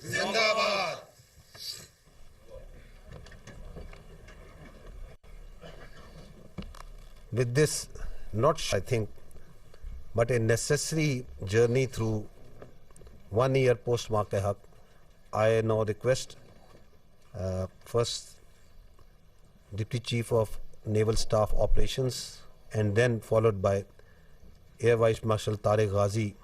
Zindabad. With this, I think, but a necessary journey through 1 year post Waqe-Haq, I now request first Deputy Chief of Naval Staff Operations and then followed by Air Vice Marshal Tariq Ghazi,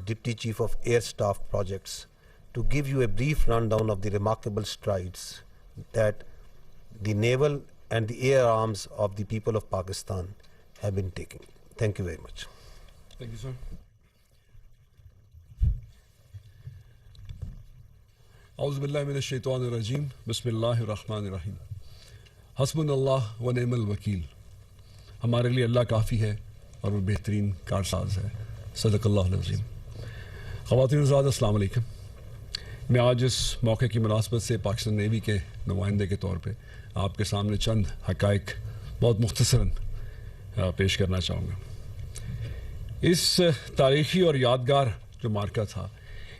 Deputy Chief of Air Staff Projects, to give you a brief rundown of the remarkable strides that the naval and the air arms of the people of Pakistan have been taking. Thank you very much. Thank you, sir. اعوذ باللہ من الشیطان الرجیم بسم اللہ الرحمن الرحیم حسبنا اللہ و نعم الوکیل. ہمارے لیے اللہ کافی ہے اور وہ بہترین کارساز ہے. صدق اللہ العظیم. خواتین حضرات السلام علیکم. میں آج اس موقع کی مناسبت سے پاکستان نیوی کے نمائندے کے طور پہ آپ کے سامنے چند حقائق بہت مختصراً پیش کرنا چاہوں گا. اس تاریخی اور یادگار جو مارکہ تھا،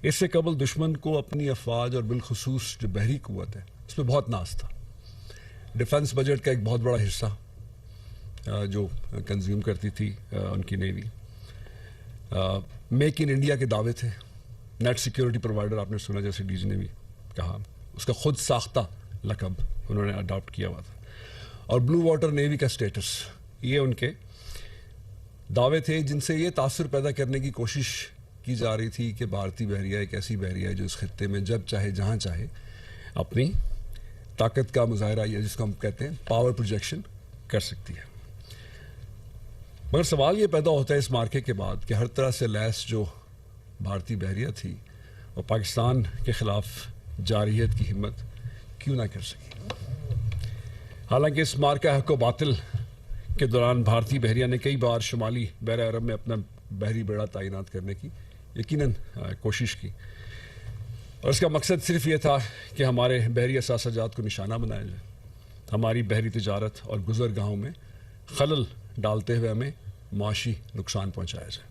اس سے قبل دشمن کو اپنی افواج اور بالخصوص جو بحری قوت ہے اس پہ بہت ناز تھا. ڈیفنس بجٹ کا ایک بہت بڑا حصہ جو کنزیوم کرتی تھی ان کی نیوی. میک ان انڈیا کے دعوے تھے. نیٹ سیکیورٹی پرووائڈر آپ نے سنا جیسے ڈی جی نے بھی کہا، اس کا خود ساختہ لقب انہوں نے اڈاپٹ کیا ہوا تھا. اور بلو واٹر نیوی کا سٹیٹس، یہ ان کے دعوے تھے جن سے یہ تاثر پیدا کرنے کی کوشش کی جا رہی تھی کہ بھارتی بحریہ ایک ایسی بحریہ ہے جو اس خطے میں جب چاہے جہاں چاہے اپنی طاقت کا مظاہرہ، یا جس کو ہم کہتے ہیں پاور پروجیکشن، کر سکتی ہے. مگر سوال یہ پیدا ہوتا ہے اس مارکے کے بعد کہ ہر طرح سے لیس جو بھارتی بحریہ تھی وہ پاکستان کے خلاف جارحیت کی ہمت کیوں نہ کر سکی. حالانکہ اس مارکہ حق و باطل کے دوران بھارتی بحریہ نے کئی بار شمالی بحر عرب میں اپنا بحری بیڑا تعینات کرنے کی یقیناً کوشش کی، اور اس کا مقصد صرف یہ تھا کہ ہمارے بحری اثاثہ جات کو نشانہ بنایا جائے، ہماری بحری تجارت اور گزرگاہوں میں خلل ڈالتے ہوئے ہمیں معاشی نقصان پہنچایا جائے.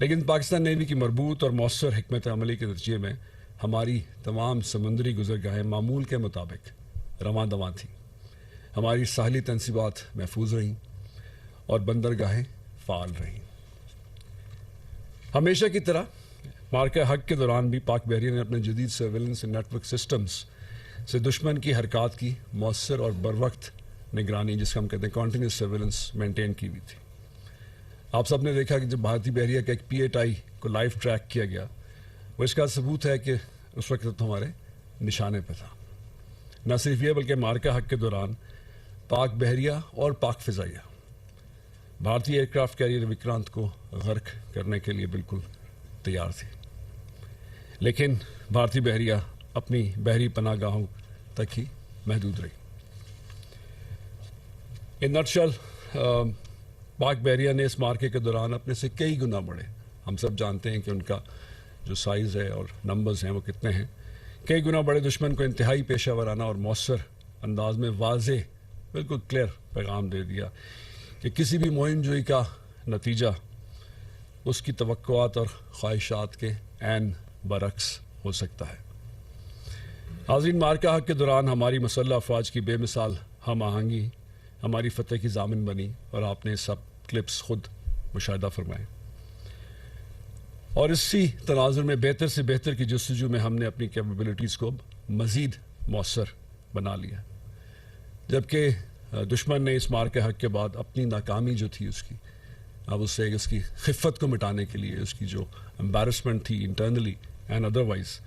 لیکن پاکستان نیوی کی مربوط اور مؤثر حکمت عملی کے نتیجے میں ہماری تمام سمندری گزرگاہیں معمول کے مطابق رواں دواں تھیں. ہماری ساحلی تنصیبات محفوظ رہیں اور بندرگاہیں فعال رہیں. ہمیشہ کی طرح مارکہ حق کے دوران بھی پاک بحریہ نے اپنے جدید سرویلنس نیٹ ورک سسٹمز سے دشمن کی حرکات کی مؤثر اور بروقت نگرانی، جس کو ہم کہتے ہیں کنٹینیوس سرویلنس، مینٹین کی ہوئی تھی. آپ سب نے دیکھا کہ جب بھارتی بحریہ کا ایک P-8I کو لائیو ٹریک کیا گیا، وہ اس کا ثبوت ہے کہ اس وقت تو ہمارے نشانے پہ تھا. نہ صرف یہ بلکہ مارکہ حق کے دوران پاک بحریہ اور پاک فضائیہ بھارتی ایئر کرافٹ کیریئر وکرانت کو غرق کرنے کے لیے بالکل تیار تھی. لیکن بھارتی بحریہ اپنی بحری پناہ گاہوں تک ہی محدود رہی. ان نٹشل پاک بحریہ نے اس مارکے کے دوران اپنے سے کئی گنا بڑھے. ہم سب جانتے ہیں کہ ان کا جو سائز ہے اور نمبرز ہیں وہ کتنے ہیں. کئی گنا بڑے دشمن کو انتہائی پیشہ ورانہ اور مؤثر انداز میں واضح بالکل کلیئر پیغام دے دیا کہ کسی بھی مہم جوئی کا نتیجہ اس کی توقعات اور خواہشات کے عین برعکس ہو سکتا ہے۔ حاضرین، مارکہ حق کے دوران ہماری مسلح افواج کی بے مثال ہم آہنگی ہماری فتح کی ضامن بنی، اور آپ نے سب کلپس خود مشاہدہ فرمائے۔ اور اسی تناظر میں بہتر سے بہتر کی جستجو میں ہم نے اپنی کیپیبلٹیز کو مزید مؤثر بنا لیا، جبکہ دشمن نے اس مارکہ حق کے بعد اپنی ناکامی جو تھی اس کی، اب اس کی خفت کو مٹانے کے لیے، اس کی جو امبیرسمنٹ تھی انٹرنلی اینڈ ادروائز،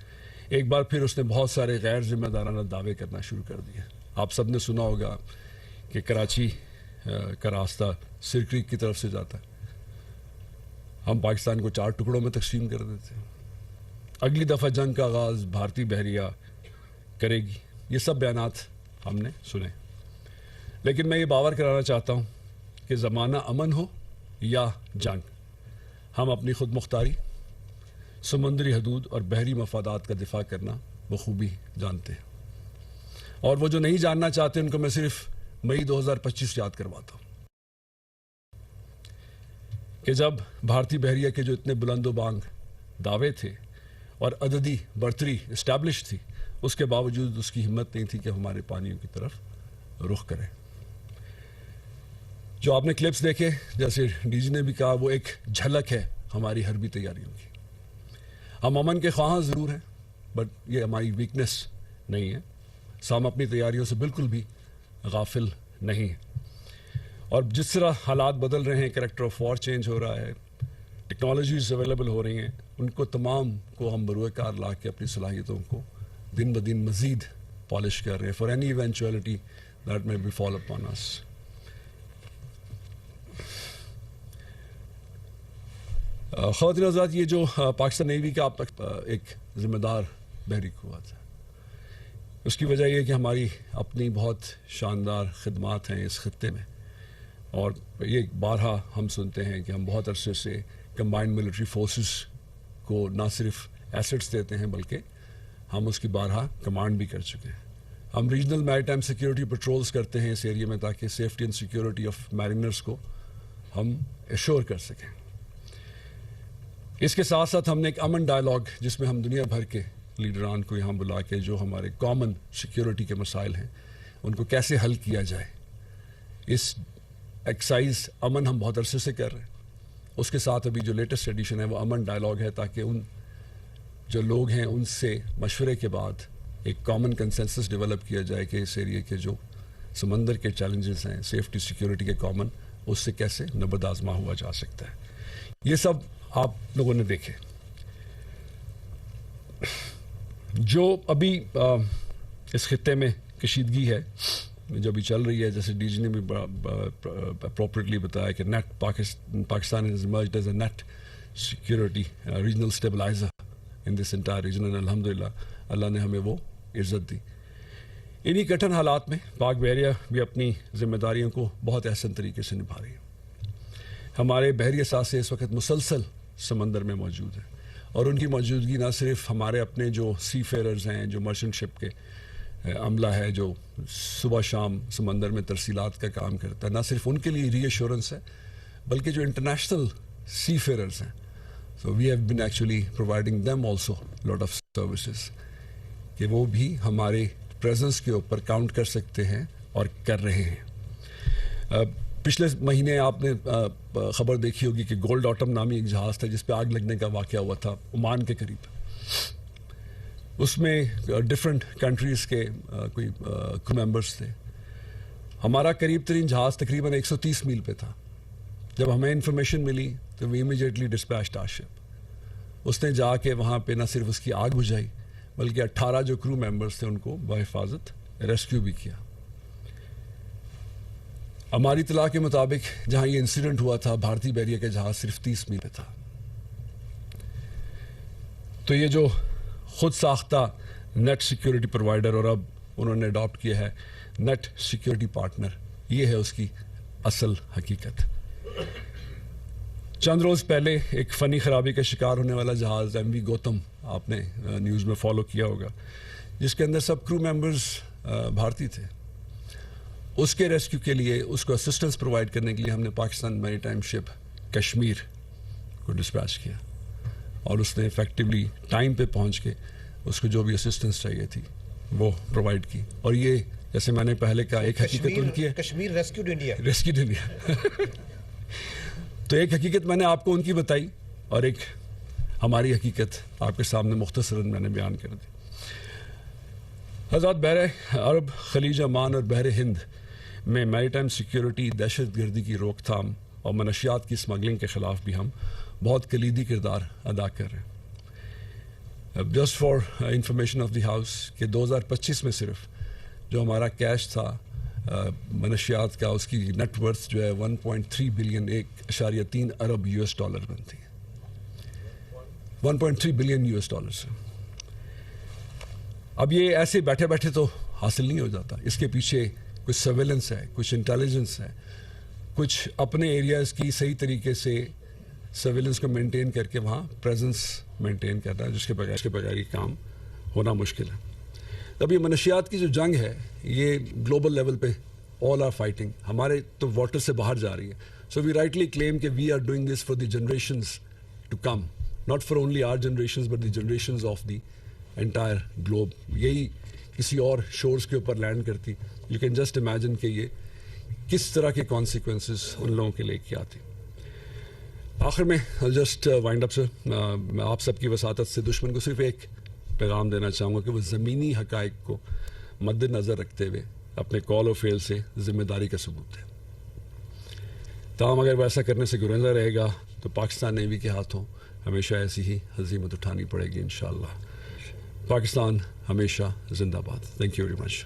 ایک بار پھر اس نے بہت سارے غیر ذمہ دارانہ دعوے کرنا شروع کر دیے۔ آپ سب نے سنا ہوگا کہ کراچی کا راستہ سرکریک کی طرف سے جاتا ہے، ہم پاکستان کو 4 ٹکڑوں میں تقسیم کر دیتے ہیں، اگلی دفعہ جنگ کا آغاز بھارتی بحریہ کرے گی، یہ سب بیانات ہم نے سنے۔ لیکن میں یہ باور کرانا چاہتا ہوں کہ زمانہ امن ہو یا جنگ، ہم اپنی خود مختاری، سمندری حدود اور بحری مفادات کا دفاع کرنا بخوبی جانتے ہیں۔ اور وہ جو نہیں جاننا چاہتے ان کو میں صرف مئی 2025 یاد کرواتا ہوں کہ جب بھارتی بحریہ کے جو اتنے بلند و بانگ دعوے تھے اور عددی برتری اسٹیبلش تھی، اس کے باوجود اس کی ہمت نہیں تھی کہ ہمارے پانیوں کی طرف رخ کرے۔ جو آپ نے کلپس دیکھے، جیسے ڈی جی نے بھی کہا، وہ ایک جھلک ہے ہماری حربی تیاریوں کی۔ ہم امن کے خواہاں ضرور ہیں، بٹ یہ ہماری ویکنس نہیں ہے، ہم اپنی تیاریوں سے بالکل بھی غافل نہیں ہیں۔ اور جس طرح حالات بدل رہے ہیں، کریکٹر آف وار چینج ہو رہا ہے، ٹیکنالوجیز اویلیبل ہو رہی ہیں، ان کو تمام کو ہم بروئے کار لا کے اپنی صلاحیتوں کو دن بدن مزید پالش کر رہے ہیں for any eventuality that may befall upon us. خواتین حضرات، یہ جو پاکستان نیوی کا اب تک ایک ذمہ دار بحری قوت تھا، اس کی وجہ یہ ہے کہ ہماری اپنی بہت شاندار خدمات ہیں اس خطے میں، اور یہ بارہا ہم سنتے ہیں کہ ہم بہت عرصے سے کمبائنڈ ملٹری فورسز کو نہ صرف ایسٹس دیتے ہیں بلکہ ہم اس کی بارہا کمانڈ بھی کر چکے ہیں۔ ہم ریجنل میری ٹائم سیکیورٹی پٹرولز کرتے ہیں اس ایریا میں تاکہ سیفٹی اینڈ سیکیورٹی آف میرینرز کو ہم ایشور کر سکیں۔ اس کے ساتھ ساتھ ہم نے ایک امن ڈائلاگ جس میں ہم دنیا بھر کے لیڈران کو یہاں بلا کے جو ہمارے کامن سیکیورٹی کے مسائل ہیں ان کو کیسے حل کیا جائے، اس ایکسائز امن ہم بہت عرصے سے کر رہے ہیں۔ اس کے ساتھ ابھی جو لیٹسٹ ایڈیشن ہے وہ امن ڈائلاگ ہے، تاکہ ان جو لوگ ہیں ان سے مشورے کے بعد ایک کامن کنسنسس ڈیولپ کیا جائے کہ اس ایریا کے جو سمندر کے چیلنجز ہیں سیفٹی سیکیورٹی کے کامن، اس سے کیسے نبرد آزما ہوا جا سکتا ہے۔ یہ سب آپ لوگوں نے دیکھے۔ جو ابھی اس خطے میں کشیدگی ہے جو ابھی چل رہی ہے، جیسے ڈی جی نے بھی اپروپریٹلی بتایا کہ نیٹ Pakistan has emerged as a net security regional stabilizer in this entire region، and الحمدللہ اللہ نے ہمیں وہ عزت دی۔ انہی کٹھن حالات میں پاک بحریہ بھی اپنی ذمہ داریوں کو بہت احسن طریقے سے نبھا رہی ہے۔ ہمارے بحری اثاثے اس وقت مسلسل سمندر میں موجود ہیں، اور ان کی موجودگی نہ صرف ہمارے اپنے جو سی فیررز ہیں، جو مرچنٹ شپ کے عملہ ہے جو صبح شام سمندر میں ترسیلات کا کام کرتا ہے، نہ صرف ان کے لیے ری ایشورنس ہے بلکہ جو انٹرنیشنل سی فیررز ہیں، so we have been actually providing them also lot of services, کہ وہ بھی ہمارے پریزنس کے اوپر کاؤنٹ کر سکتے ہیں اور کر رہے ہیں۔ پچھلے مہینے آپ نے خبر دیکھی ہوگی کہ گولڈ آٹم نامی ایک جہاز تھا جس پہ آگ لگنے کا واقعہ ہوا تھا عمان کے قریب۔ اس میں ڈفرینٹ کنٹریز کے کوئی کرو ممبرس تھے۔ ہمارا قریب ترین جہاز تقریباً 130 میل پہ تھا۔ جب ہمیں انفارمیشن ملی تو وی امیجیٹلی ڈسپیچڈ آور شپ۔ اس نے جا کے وہاں پہ نہ صرف اس کی آگ بجھائی بلکہ 18 جو کرو ممبرس تھے ان کو بحفاظت ریسکیو بھی کیا۔ ہماری اطلاع کے مطابق جہاں یہ انسیڈنٹ ہوا تھا بھارتی بحریہ کا جہاز صرف 30 میل پہ تھا۔ تو یہ جو خود ساختہ نیٹ سیکیورٹی پرووائڈر، اور اب انہوں نے اڈاپٹ کیا ہے نیٹ سیکیورٹی پارٹنر، یہ ہے اس کی اصل حقیقت۔ چند روز پہلے ایک فنی خرابی کا شکار ہونے والا جہاز ایم وی گوتم آپ نے نیوز میں فالو کیا ہوگا، جس کے اندر سب کرو ممبرز بھارتی تھے۔ اس کے ریسکیو کے لیے، اس کو اسسٹنس پرووائڈ کرنے کے لیے ہم نے پاکستان میری ٹائم شپ کشمیر کو ڈسپیچ کیا اور اس نے افیکٹولی ٹائم پہ پہنچ کے اس کو جو بھی اسسٹنس چاہیے تھی وہ پرووائڈ کی. اور یہ جیسے میں نے پہلے کہا ایک حقیقت ان کی ہے, Kashmir rescued India. Rescued India. تو ایک حقیقت میں نے آپ کو ان کی بتائی اور ایک ہماری حقیقت آپ کے سامنے مختصراً میں نے بیان کر دی. حضرات, بحر عرب, خلیج عمان اور بحر ہند میں میری ٹائم سیکیورٹی, دہشت گردی کی روک تھام اور منشیات کی اسمگلنگ کے خلاف بھی ہم بہت کلیدی کردار ادا کر رہے ہیں. Just for information of the house کہ 2025 میں صرف جو ہمارا کیش تھا منشیات کا, اس کی نیٹ ورتھ جو ہے 1.3 بلین, 1.3 ارب US ڈالر بنتی ہے. 1.3 بلین US ڈالر. اب یہ ایسے بیٹھے بیٹھے تو حاصل نہیں ہو جاتا, اس کے پیچھے کچھ سرویلنس ہے, کچھ انٹیلیجنس ہے, کچھ اپنے ایریاز کی صحیح طریقے سے سرویلنس کو مینٹین کر کے وہاں پریزنس مینٹین کرنا ہے, جس کے بغیر یہ کام ہونا مشکل ہے. اب یہ منشیات کی جو جنگ ہے یہ گلوبل لیول پہ آل آر فائٹنگ, ہمارے تو واٹر سے باہر جا رہی ہے. سو وی رائٹلی کلیم کہ we are doing this for the generations to come, not for only our generations but the generations of the entire globe. یہی کسی اور شورز کے اوپر لینڈ کرتی, یو کین جسٹ امیجن کہ یہ کس طرح کے کانسیکوینسز ان لوگوں کے لیے کیا تھے. آخر میں جسٹ وائنڈ اپ سر, میں آپ سب کی وساطت سے دشمن کو صرف ایک پیغام دینا چاہوں گا کہ وہ زمینی حقائق کو مد نظر رکھتے ہوئے اپنے کال و فعل سے ذمہ داری کا ثبوت دیں. تاہم اگر وہ ایسا کرنے سے گریزا رہے گا تو پاکستان نیوی کے ہاتھوں ہمیشہ ایسی ہی ہزیمت اٹھانی پڑے گی انشاءاللہ. پاکستان ہمیشہ زندہ باد. Thank you very much.